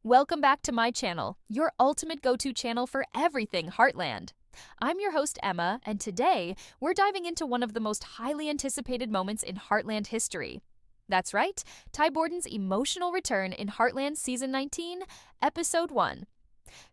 Welcome back to my channel, your ultimate go-to channel for everything Heartland. I'm your host Emma, and today we're diving into one of the most highly anticipated moments in Heartland history. That's right, Ty Borden's emotional return in Heartland Season 19, Episode 1.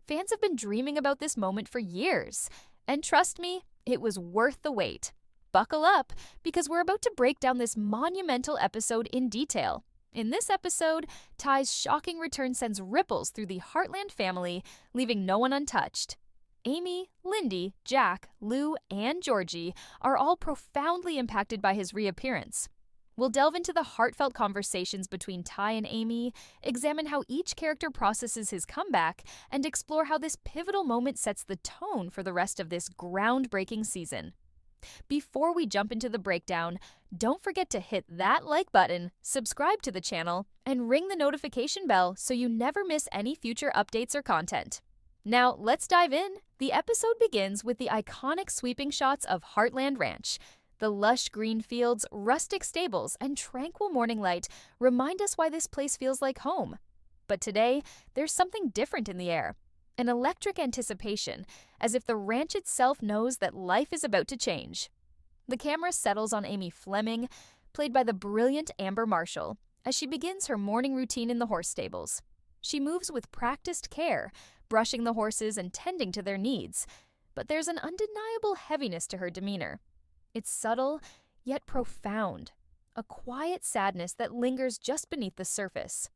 Fans have been dreaming about this moment for years, and trust me, it was worth the wait. Buckle up, because we're about to break down this monumental episode in detail. In this episode, Ty's shocking return sends ripples through the Heartland family, leaving no one untouched. Amy, Lindy, Jack, Lou, and Georgie are all profoundly impacted by his reappearance. We'll delve into the heartfelt conversations between Ty and Amy, examine how each character processes his comeback, and explore how this pivotal moment sets the tone for the rest of this groundbreaking season. Before we jump into the breakdown, don't forget to hit that like button, subscribe to the channel, and ring the notification bell so you never miss any future updates or content. Now, let's dive in. The episode begins with the iconic sweeping shots of Heartland Ranch. The lush green fields, rustic stables, and tranquil morning light remind us why this place feels like home. But today, there's something different in the air. An electric anticipation, as if the ranch itself knows that life is about to change. The camera settles on Amy Fleming, played by the brilliant Amber Marshall, as she begins her morning routine in the horse stables. She moves with practiced care, brushing the horses and tending to their needs, but there's an undeniable heaviness to her demeanor. It's subtle, yet profound, a quiet sadness that lingers just beneath the surface.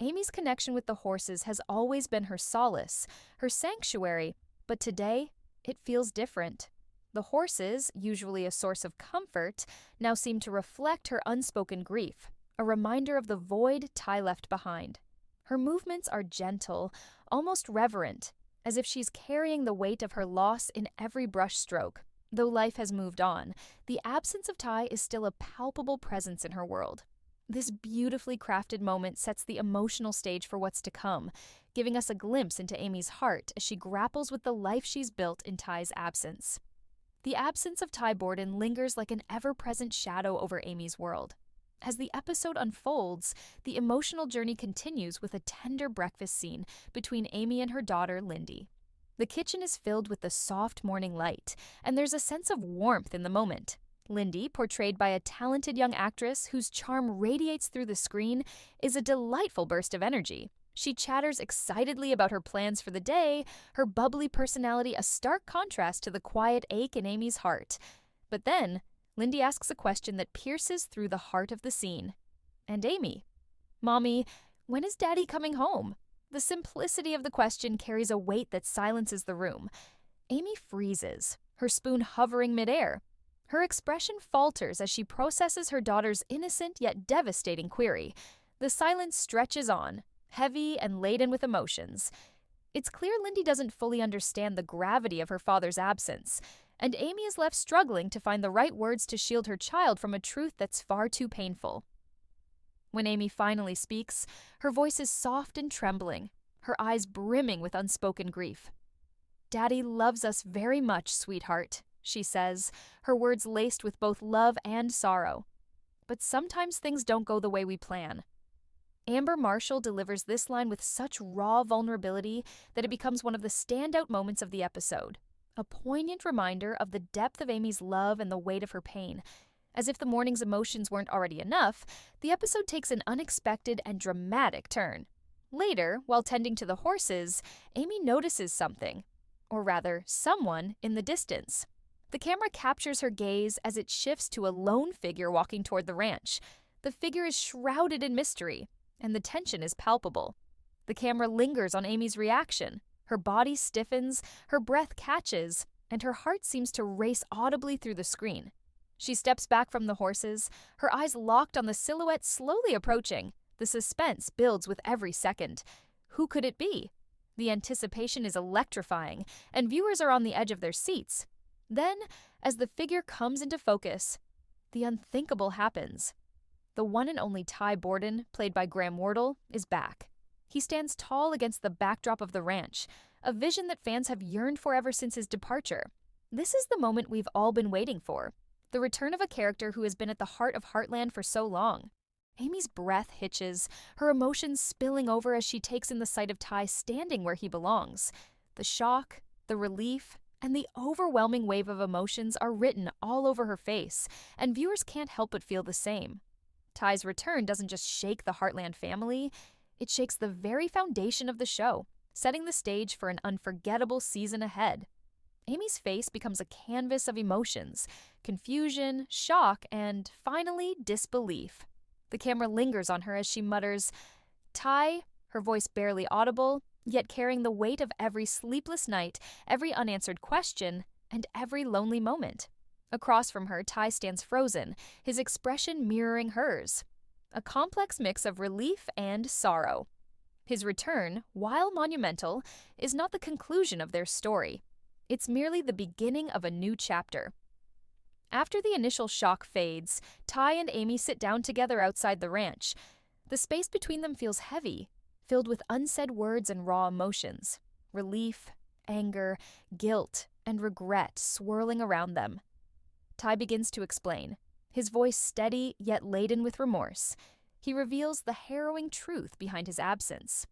Amy's connection with the horses has always been her solace, her sanctuary, but today, it feels different. The horses, usually a source of comfort, now seem to reflect her unspoken grief, a reminder of the void Ty left behind. Her movements are gentle, almost reverent, as if she's carrying the weight of her loss in every brush stroke. Though life has moved on, the absence of Ty is still a palpable presence in her world. This beautifully crafted moment sets the emotional stage for what's to come, giving us a glimpse into Amy's heart as she grapples with the life she's built in Ty's absence. The absence of Ty Borden lingers like an ever-present shadow over Amy's world. As the episode unfolds, the emotional journey continues with a tender breakfast scene between Amy and her daughter, Lindy. The kitchen is filled with the soft morning light, and there's a sense of warmth in the moment. Lindy, portrayed by a talented young actress whose charm radiates through the screen, is a delightful burst of energy. She chatters excitedly about her plans for the day, her bubbly personality a stark contrast to the quiet ache in Amy's heart. But then, Lindy asks a question that pierces through the heart of the scene. And Amy? "Mommy, when is Daddy coming home?" The simplicity of the question carries a weight that silences the room. Amy freezes, her spoon hovering midair. Her expression falters as she processes her daughter's innocent yet devastating query. The silence stretches on, heavy and laden with emotions. It's clear Lindy doesn't fully understand the gravity of her father's absence, and Amy is left struggling to find the right words to shield her child from a truth that's far too painful. When Amy finally speaks, her voice is soft and trembling, her eyes brimming with unspoken grief. "Daddy loves us very much, sweetheart," she says, her words laced with both love and sorrow. But sometimes things don't go the way we plan. Amber Marshall delivers this line with such raw vulnerability that it becomes one of the standout moments of the episode, a poignant reminder of the depth of Amy's love and the weight of her pain. As if the morning's emotions weren't already enough, the episode takes an unexpected and dramatic turn. Later, while tending to the horses, Amy notices something, or rather, someone in the distance. The camera captures her gaze as it shifts to a lone figure walking toward the ranch. The figure is shrouded in mystery, and the tension is palpable. The camera lingers on Amy's reaction. Her body stiffens, her breath catches, and her heart seems to race audibly through the screen. She steps back from the horses, her eyes locked on the silhouette slowly approaching. The suspense builds with every second. Who could it be? The anticipation is electrifying, and viewers are on the edge of their seats. Then, as the figure comes into focus, the unthinkable happens. The one and only Ty Borden, played by Graham Wardle, is back. He stands tall against the backdrop of the ranch, a vision that fans have yearned for ever since his departure. This is the moment we've all been waiting for, the return of a character who has been at the heart of Heartland for so long. Amy's breath hitches, her emotions spilling over as she takes in the sight of Ty standing where he belongs. The shock, the relief, and the overwhelming wave of emotions are written all over her face, and viewers can't help but feel the same. Ty's return doesn't just shake the Heartland family, it shakes the very foundation of the show, setting the stage for an unforgettable season ahead. Amy's face becomes a canvas of emotions: confusion, shock, and, finally, disbelief. The camera lingers on her as she mutters, "Ty," her voice barely audible, yet carrying the weight of every sleepless night, every unanswered question, and every lonely moment. Across from her, Ty stands frozen, his expression mirroring hers. A complex mix of relief and sorrow. His return, while monumental, is not the conclusion of their story. It's merely the beginning of a new chapter. After the initial shock fades, Ty and Amy sit down together outside the ranch. The space between them feels heavy, filled with unsaid words and raw emotions. Relief, anger, guilt, and regret swirling around them. Ty begins to explain, his voice steady yet laden with remorse. He reveals the harrowing truth behind his absence.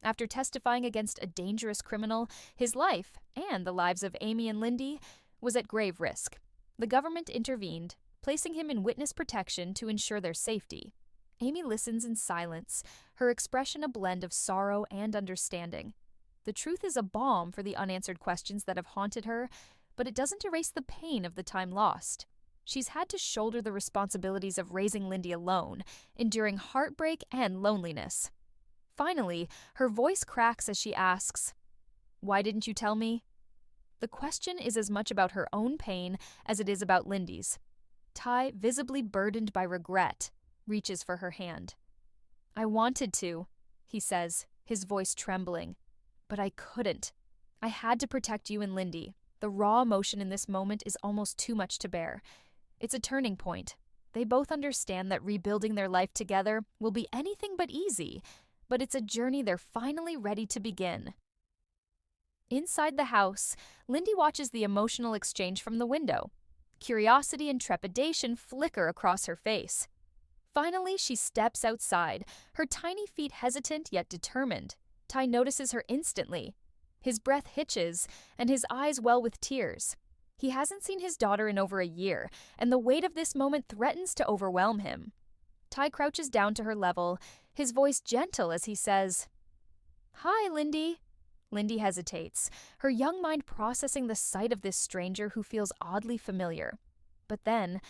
After testifying against a dangerous criminal, his life, and the lives of Amy and Lindy, was at grave risk. The government intervened, placing him in witness protection to ensure their safety. Amy listens in silence, her expression a blend of sorrow and understanding. The truth is a balm for the unanswered questions that have haunted her, but it doesn't erase the pain of the time lost. She's had to shoulder the responsibilities of raising Lindy alone, enduring heartbreak and loneliness. Finally, her voice cracks as she asks, "Why didn't you tell me?" The question is as much about her own pain as it is about Lindy's. Ty, visibly burdened by regret, reaches for her hand. "I wanted to," he says, his voice trembling, "but I couldn't. I had to protect you and Lindy. The raw emotion in this moment is almost too much to bear. It's a turning point. They both understand that rebuilding their life together will be anything but easy, but it's a journey they're finally ready to begin." Inside the house, Lindy watches the emotional exchange from the window. Curiosity and trepidation flicker across her face. Finally, she steps outside, her tiny feet hesitant yet determined. Ty notices her instantly. His breath hitches, and his eyes well with tears. He hasn't seen his daughter in over a year, and the weight of this moment threatens to overwhelm him. Ty crouches down to her level, his voice gentle as he says, "Hi, Lindy." Lindy hesitates, her young mind processing the sight of this stranger who feels oddly familiar. But then,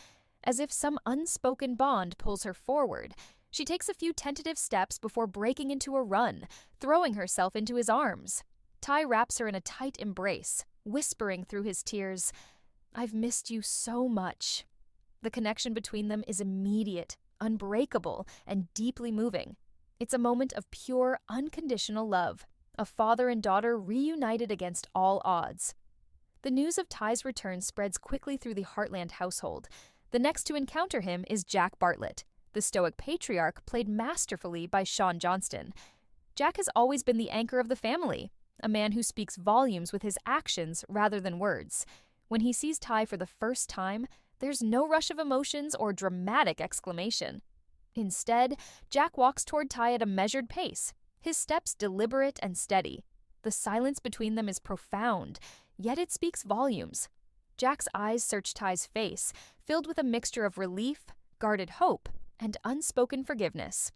as if some unspoken bond pulls her forward, she takes a few tentative steps before breaking into a run, throwing herself into his arms. Ty wraps her in a tight embrace, whispering through his tears, "I've missed you so much." The connection between them is immediate, unbreakable, and deeply moving. It's a moment of pure, unconditional love, a father and daughter reunited against all odds. The news of Ty's return spreads quickly through the Heartland household. The next to encounter him is Jack Bartlett, the stoic patriarch played masterfully by Sean Johnston. Jack has always been the anchor of the family, a man who speaks volumes with his actions rather than words. When he sees Ty for the first time, there's no rush of emotions or dramatic exclamation. Instead, Jack walks toward Ty at a measured pace, his steps deliberate and steady. The silence between them is profound, yet it speaks volumes. Jack's eyes search Ty's face, filled with a mixture of relief, guarded hope, and unspoken forgiveness.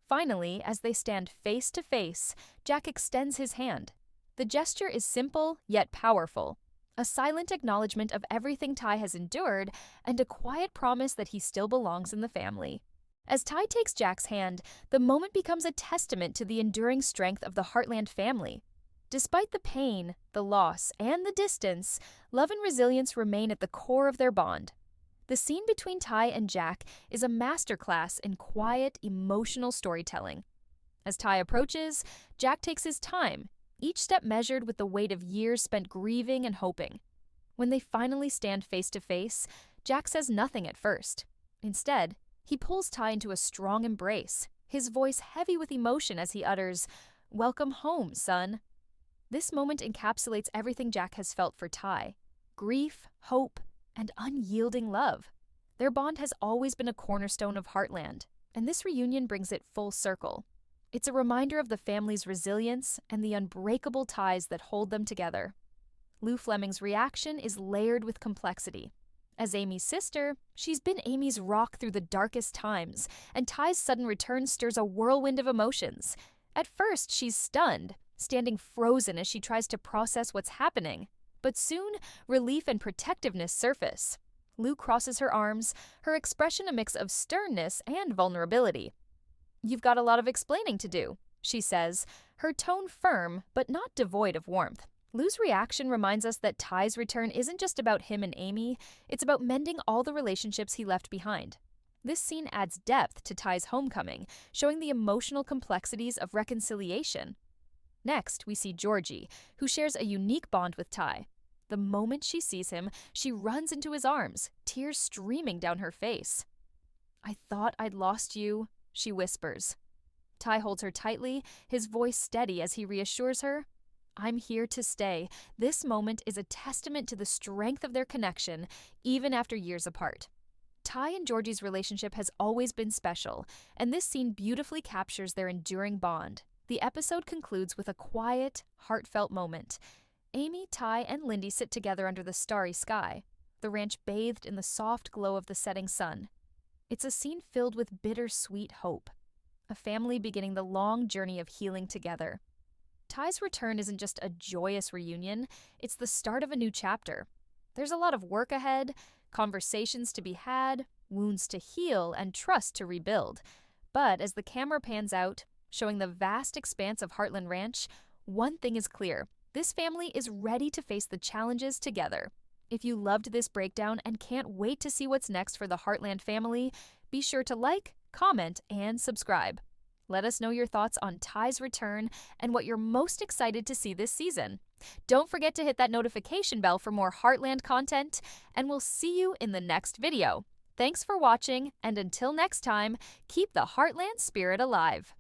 Finally, as they stand face to face, Jack extends his hand. The gesture is simple yet powerful, a silent acknowledgement of everything Ty has endured and a quiet promise that he still belongs in the family. As Ty takes Jack's hand, the moment becomes a testament to the enduring strength of the Heartland family. Despite the pain, the loss, and the distance, love and resilience remain at the core of their bond. The scene between Ty and Jack is a masterclass in quiet, emotional storytelling. As Ty approaches, Jack takes his time, each step measured with the weight of years spent grieving and hoping. When they finally stand face to face, Jack says nothing at first. Instead, he pulls Ty into a strong embrace, his voice heavy with emotion as he utters, "Welcome home, son." This moment encapsulates everything Jack has felt for Ty: grief, hope, and unyielding love. Their bond has always been a cornerstone of Heartland, And this reunion brings it full circle. It's a reminder of the family's resilience and the unbreakable ties that hold them together. Lou Fleming's reaction is layered with complexity. As Amy's sister, she's been Amy's rock through the darkest times, and Ty's sudden return stirs a whirlwind of emotions. At first, she's stunned, standing frozen as she tries to process what's happening. But soon, relief and protectiveness surface. Lou crosses her arms, her expression a mix of sternness and vulnerability. "You've got a lot of explaining to do," she says, her tone firm but not devoid of warmth. Lou's reaction reminds us that Ty's return isn't just about him and Amy, it's about mending all the relationships he left behind. This scene adds depth to Ty's homecoming, showing the emotional complexities of reconciliation. Next, we see Georgie, who shares a unique bond with Ty. The moment she sees him, she runs into his arms, tears streaming down her face. "I thought I'd lost you," she whispers. Ty holds her tightly, his voice steady as he reassures her, "I'm here to stay. This moment is a testament to the strength of their connection, even after years apart." Ty and Georgie's relationship has always been special, and this scene beautifully captures their enduring bond. The episode concludes with a quiet, heartfelt moment. Amy, Ty, and Lindy sit together under the starry sky, the ranch bathed in the soft glow of the setting sun. It's a scene filled with bittersweet hope, a family beginning the long journey of healing together. Ty's return isn't just a joyous reunion, it's the start of a new chapter. There's a lot of work ahead, conversations to be had, wounds to heal, and trust to rebuild. But as the camera pans out, showing the vast expanse of Heartland Ranch, one thing is clear: this family is ready to face the challenges together. If you loved this breakdown and can't wait to see what's next for the Heartland family, be sure to like, comment, and subscribe. Let us know your thoughts on Ty's return and what you're most excited to see this season. Don't forget to hit that notification bell for more Heartland content, and we'll see you in the next video. Thanks for watching, and until next time, keep the Heartland spirit alive.